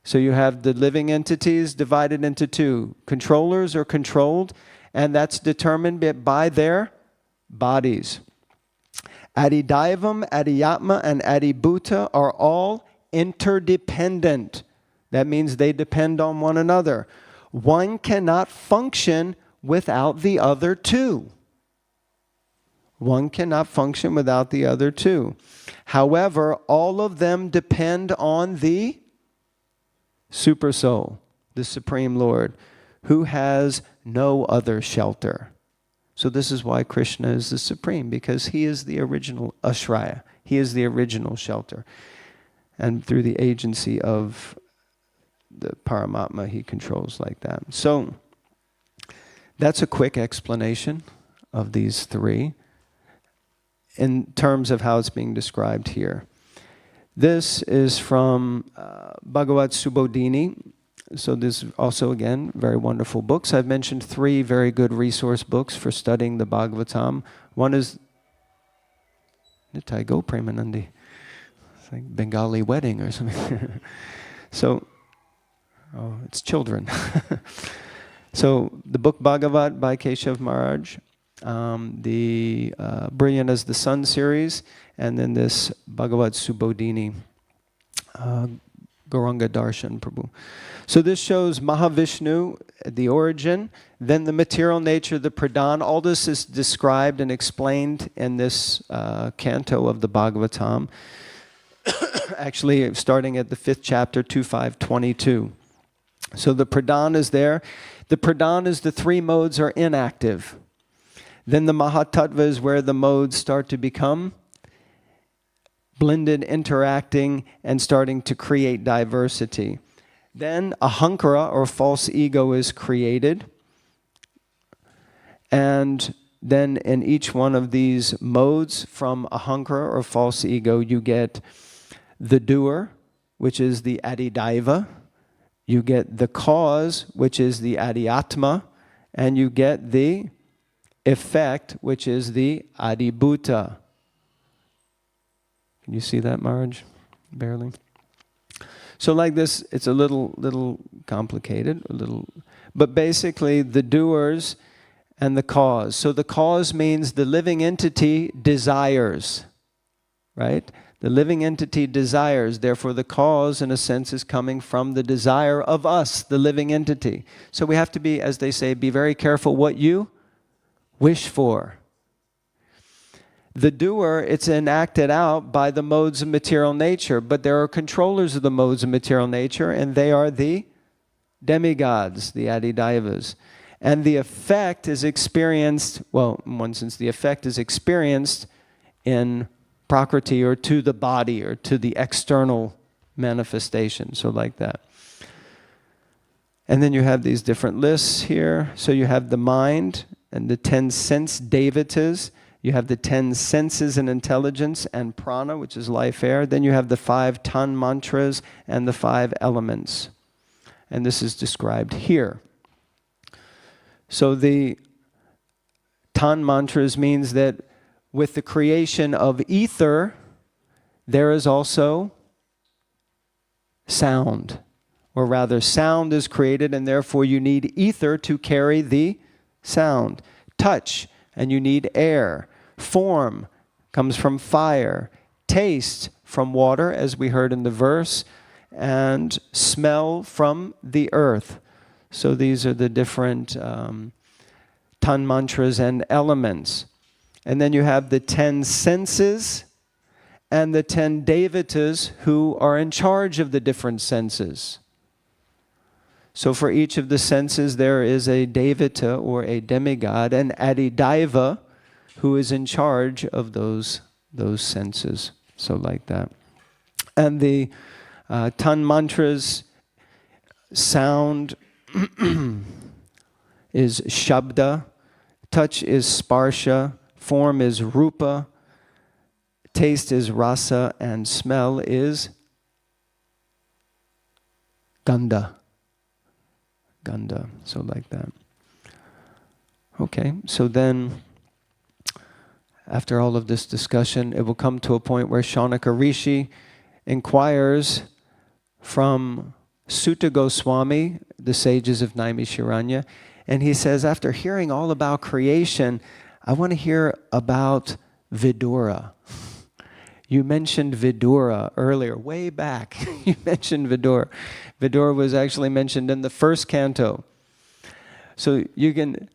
So you have the living entities divided into two, controllers or controlled, and that's determined by their bodies. Adidaivam, Adiyatma, and Adibhuta are all interdependent. That means they depend on one another. One cannot function without the other two. One cannot function without the other two. However, all of them depend on the Super Soul, the Supreme Lord, who has no other shelter. So this is why Krishna is the Supreme, because he is the original Ashraya. He is the original shelter. And through the agency of the Paramatma, he controls like that. So that's a quick explanation of these three in terms of how it's being described here. This is from Bhagavad Subodhini. So this is also, again, very wonderful books. I've mentioned three very good resource books for studying the Bhagavatam. One is Nitai Go Premanandi. It's like Bengali wedding or something. So, it's children. So the book Bhagavat by Keshav Maharaj, the Brilliant as the Sun series, and then this Bhagavad Subodhini, Gauranga Darshan Prabhu. So this shows Mahavishnu, the origin, then the material nature, the pradhan. All this is described and explained in this canto of the Bhagavatam. Actually, starting at the 5th chapter, 2.5.22. So the pradhan is there. The pradhan is the three modes are inactive. Then the Mahatattva is where the modes start to become blended, interacting, and starting to create diversity. Then ahankara, or false ego, is created. And then in each one of these modes from ahankara, or false ego, you get the doer, which is the adidaiva. You get the cause, which is the adiyatma. And you get the effect, which is the adibhuta. Can you see that, Maharaj? Barely. So like this, it's a little complicated, but basically the doers and the cause. So the cause means the living entity desires, right? The living entity desires, therefore the cause, in a sense, is coming from the desire of us, the living entity. So we have to be, as they say, be very careful what you wish for. The doer, it's enacted out by the modes of material nature, but there are controllers of the modes of material nature, and they are the demigods, the adidaivas. And the effect is experienced, well, in one sense, the effect is experienced in prakriti, or to the body, or to the external manifestation, so like that. And then you have these different lists here. So you have the mind and the 10 sense devatas. You have the 10 senses and intelligence and prana, which is life air. Then you have the 5 tan mantras and the 5 elements. And this is described here. So the tan mantras means that with the creation of ether, there is also sound. Or rather, sound is created, and therefore you need ether to carry the sound. Touch, and you need air. Form comes from fire. Taste from water, as we heard in the verse. And smell from the earth. So these are the different tan mantras and elements. And then you have the 10 senses and the 10 devatas who are in charge of the different senses. So for each of the senses there is a devata or a demigod, an adidaiva, who is in charge of those senses. So like that. And the tan mantras, sound is shabda, touch is sparsha, form is rupa, taste is rasa, and smell is gandha. Gandha, so like that. Okay, so then after all of this discussion, it will come to a point where Shaunaka Rishi inquires from Sutta Goswami, the sages of Naimisharanya, and he says, after hearing all about creation, I want to hear about Vidura. You mentioned Vidura earlier, way back. You mentioned Vidura. Vidura was actually mentioned in the first canto. So you can,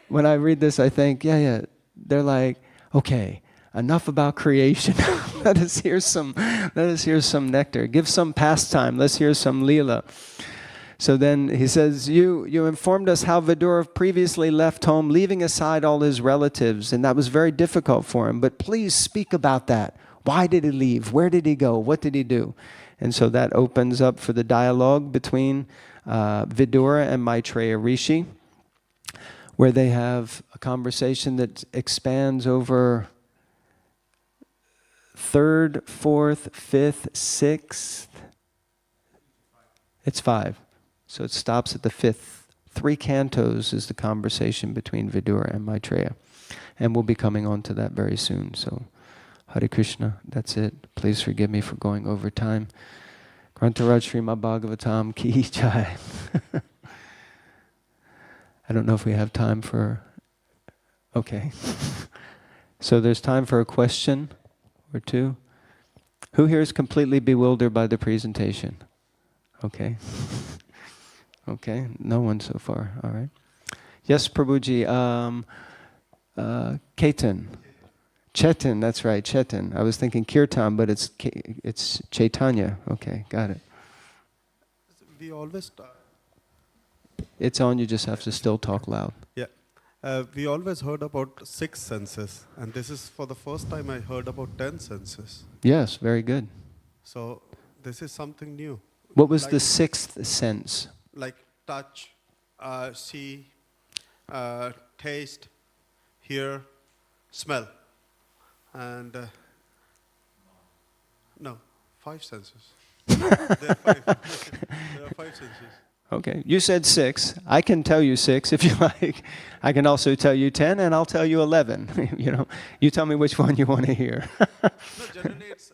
when I read this, I think, yeah, they're like, okay, enough about creation. Let us hear some nectar. Give some pastime. Let's hear some lila. So then he says, you informed us how Vidura previously left home, leaving aside all his relatives, and that was very difficult for him. But please speak about that. Why did he leave? Where did he go? What did he do? And so that opens up for the dialogue between Vidura and Maitreya Rishi, where they have a conversation that expands over 3rd, 4th, 5th, 6th. It's 5. So it stops at the 5th. 3 cantos is the conversation between Vidura and Maitreya. And we'll be coming on to that very soon. So Hare Krishna, that's it. Please forgive me for going over time. Grantaraj Srimad Bhagavatam ki jai. I don't know if we have time for... Okay. So there's time for a question or two. Who here is completely bewildered by the presentation? Okay. Okay, no one so far. All right. Yes, Prabhuji. Ketan. Chetan, that's right, Chetan. I was thinking Kirtan, but it's Chaitanya. Okay, got it. We always... It's on, you just have to still talk loud. Yeah. We always heard about 6 senses, and this is for the first time I heard about 10 senses. Yes, very good. So this is something new. What was the 6th sense? Like touch, see, taste, hear, smell. And no, 5 senses. There are 5. There are 5 senses. Okay, you said 6. I can tell you 6 if you like. I can also tell you 10, and I'll tell you 11. You tell me which one you want to hear. No, generally it's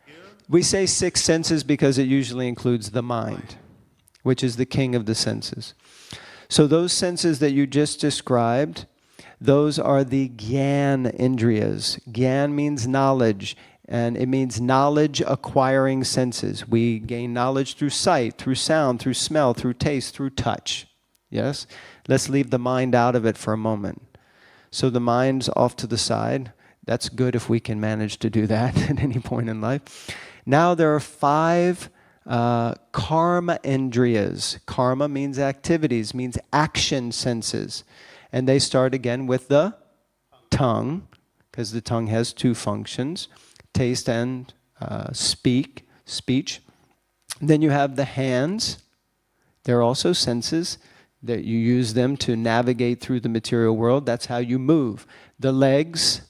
here. We say 6 senses because it usually includes the mind, which is the king of the senses. So those senses that you just described, those are the Gyan Indriyas. Gyan means knowledge, and it means knowledge acquiring senses. We gain knowledge through sight, through sound, through smell, through taste, through touch. Yes? Let's leave the mind out of it for a moment. So the mind's off to the side. That's good if we can manage to do that at any point in life. Now there are 5 karma indriyas. Karma means activities, means action senses. And they start again with the tongue, because the tongue has 2 functions, taste and speech. Then you have the hands. They're also senses that you use them to navigate through the material world. That's how you move. The legs,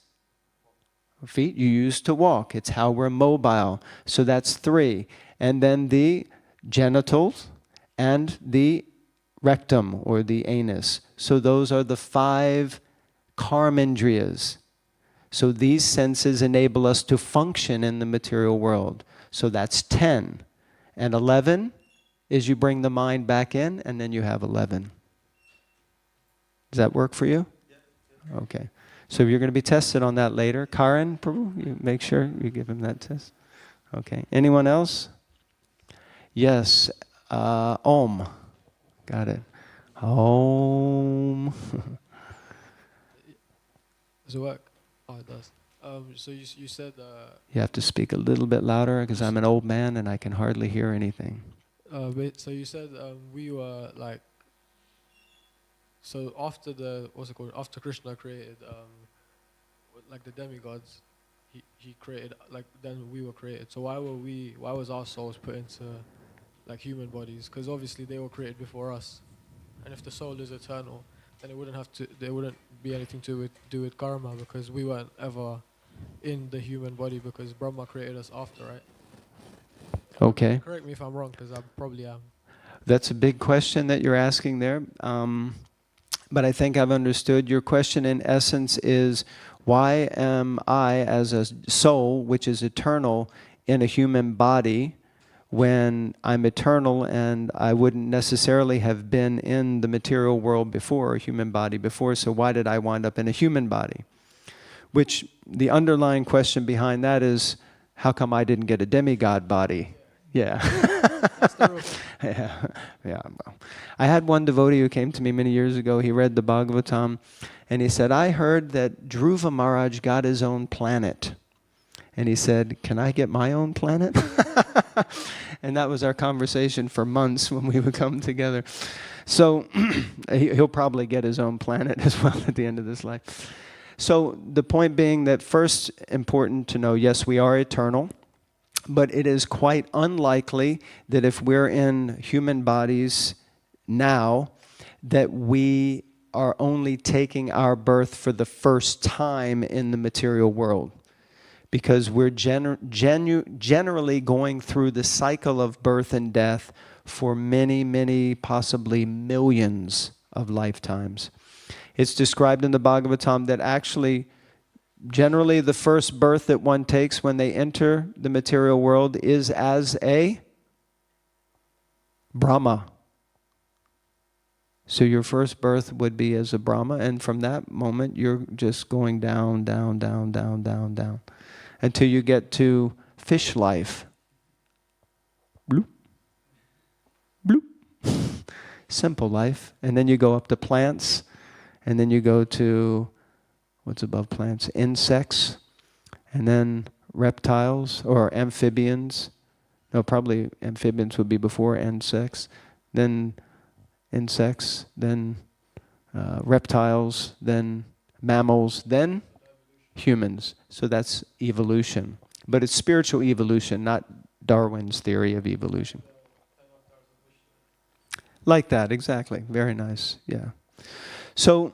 feet, you use to walk. It's how we're mobile. So that's 3. And then the genitals and the rectum or the anus. So those are the 5 karmendriyas. So these senses enable us to function in the material world. So that's 10. And 11 is you bring the mind back in, and then you have 11. Does that work for you? Yeah. Okay. So you're going to be tested on that later. Karan, Prabhu, you make sure you give him that test. Okay. Anyone else? Yes. Om. Got it. Om. Does it work? Oh, it does. So you said. You have to speak a little bit louder because I'm an old man and I can hardly hear anything. So you said we were like. So after after Krishna created like the demigods, he created like then we were created. So why was our souls put into like human bodies? Because obviously they were created before us, and if the soul is eternal, then there wouldn't be anything to do with karma, because we weren't ever in the human body because Brahma created us after, right? Okay. Correct me if I'm wrong, because I probably am. That's a big question that you're asking there. But I think I've understood. Your question in essence is, why am I as a soul, which is eternal, in a human body when I'm eternal and I wouldn't necessarily have been in the material world before, a human body before, so why did I wind up in a human body? Which the underlying question behind that is, how come I didn't get a demigod body? Yeah. Yeah. Well, I had one devotee who came to me many years ago. He read the Bhagavatam and he said, I heard that Dhruva Maharaj got his own planet. And he said, can I get my own planet? And that was our conversation for months when we would come together. So he'll probably get his own planet as well at the end of this life. So the point being that first important to know, yes, we are eternal. But it is quite unlikely that if we're in human bodies now, that we are only taking our birth for the first time in the material world. Because we're generally going through the cycle of birth and death for many, many, possibly millions of lifetimes. It's described in the Bhagavatam that actually generally, the first birth that one takes when they enter the material world is as a Brahma. So your first birth would be as a Brahma, and from that moment you're just going down, down, down, down, down, down, until you get to fish life. Bloop. Bloop. Simple life. And then you go up to plants, and then you go to what's above plants? Insects, and then reptiles or amphibians. No, probably amphibians would be before insects. Then insects, then reptiles, then mammals, then humans. So that's evolution. But it's spiritual evolution, not Darwin's theory of evolution. Like that, exactly. Very nice, yeah. So,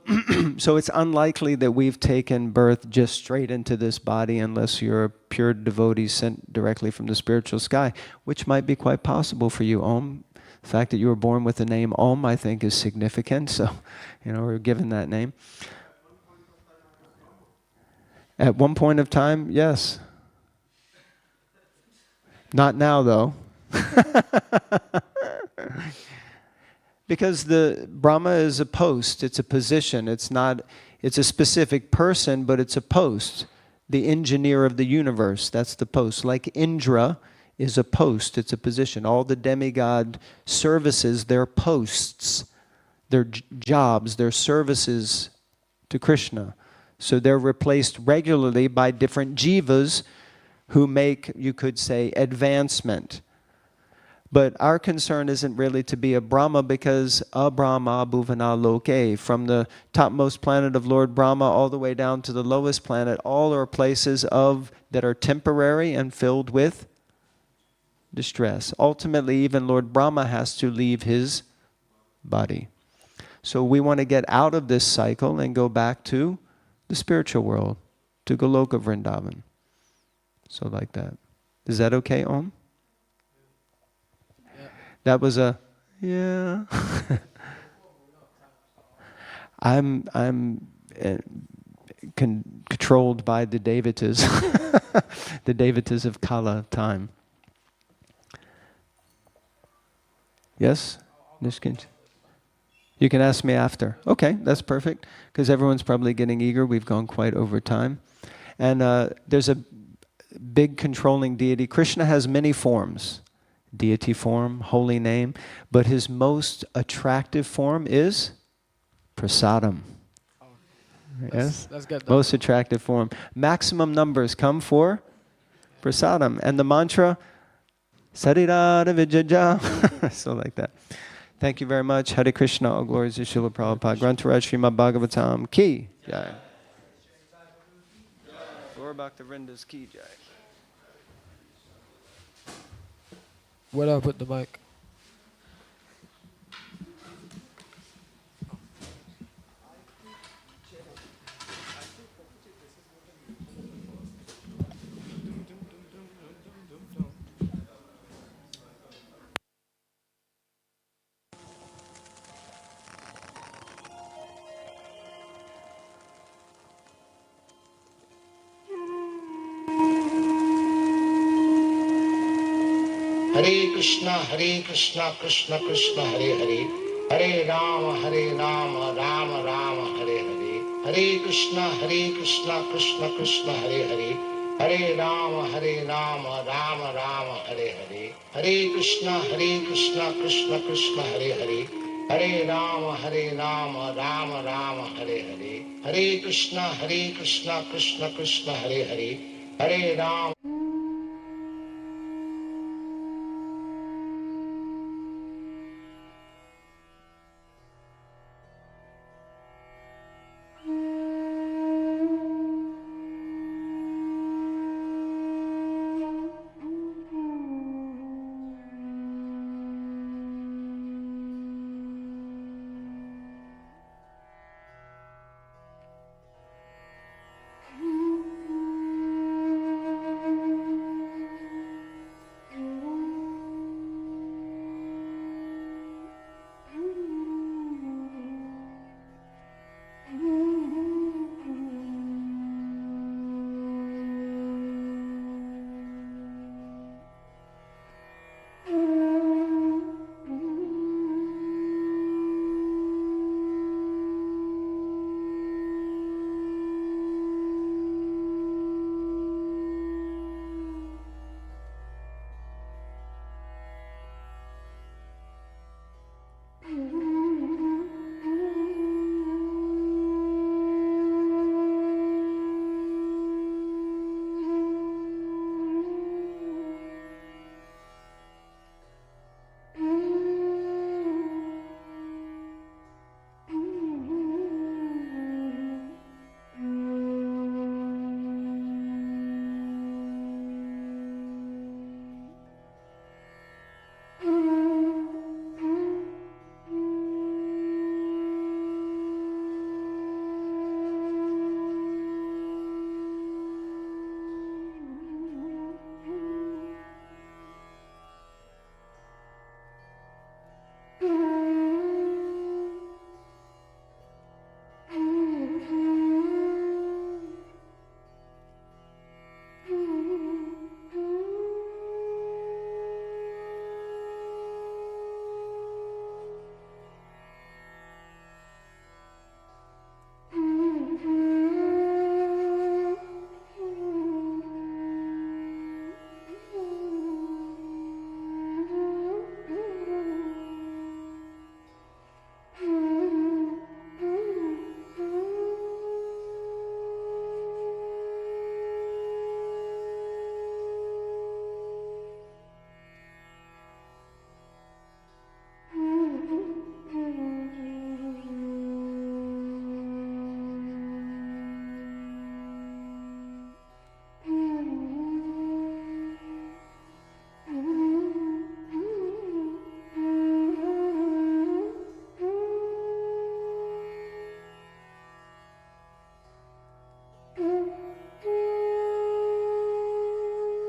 so it's unlikely that we've taken birth just straight into this body unless you're a pure devotee sent directly from the spiritual sky, which might be quite possible for you, Om. The fact that you were born with the name Om, I think, is significant. So, we're given that name. At one point of time, yes. Not now, though. Because the Brahma is a post, it's a position, it's a specific person, but it's a post. The engineer of the universe, that's the post. Like Indra is a post, it's a position. All the demigod services, they're posts. They're jobs, they're services to Krishna. So they're replaced regularly by different jivas who make, you could say, advancement. But our concern isn't really to be a Brahma, because Brahma Bhuvana Loke, from the topmost planet of Lord Brahma all the way down to the lowest planet, all are places that are temporary and filled with distress. Ultimately, even Lord Brahma has to leave his body. So we want to get out of this cycle and go back to the spiritual world, to Goloka Vrindavan. So like that. Is that okay, Om? That was a, yeah. I'm controlled by the devatas, the devatas of Kala time. Yes, Nishkint. You can ask me after. Okay, that's perfect, because everyone's probably getting eager. We've gone quite over time. And there's a big controlling deity. Krishna has many forms. Deity form, holy name. But his most attractive form is prasadam. Yes? Let's get that. Most attractive form. Maximum numbers come for prasadam. And the mantra, Sarirada Vijaja. So like that. Thank you very much. Hare Krishna. All glories to Srila Prabhupada. Grantaraj Srimad Bhagavatam ki jai. Gaur Bhakta Vrinda's ki jai. Where do I put the mic? Hare Krishna, Krishna Krishna, Hare Hare. Hare Rama, Rama Rama, Hare Hare. Hare Krishna, Krishna Krishna, Hare Hare. Hare Rama, Rama Rama, Hare Hare. Hare Krishna, Krishna Krishna, Hare Hare. Hare Rama, Rama Rama, Hare Hare. Hare Krishna, Krishna Krishna, Hare Hare. Hare Rama.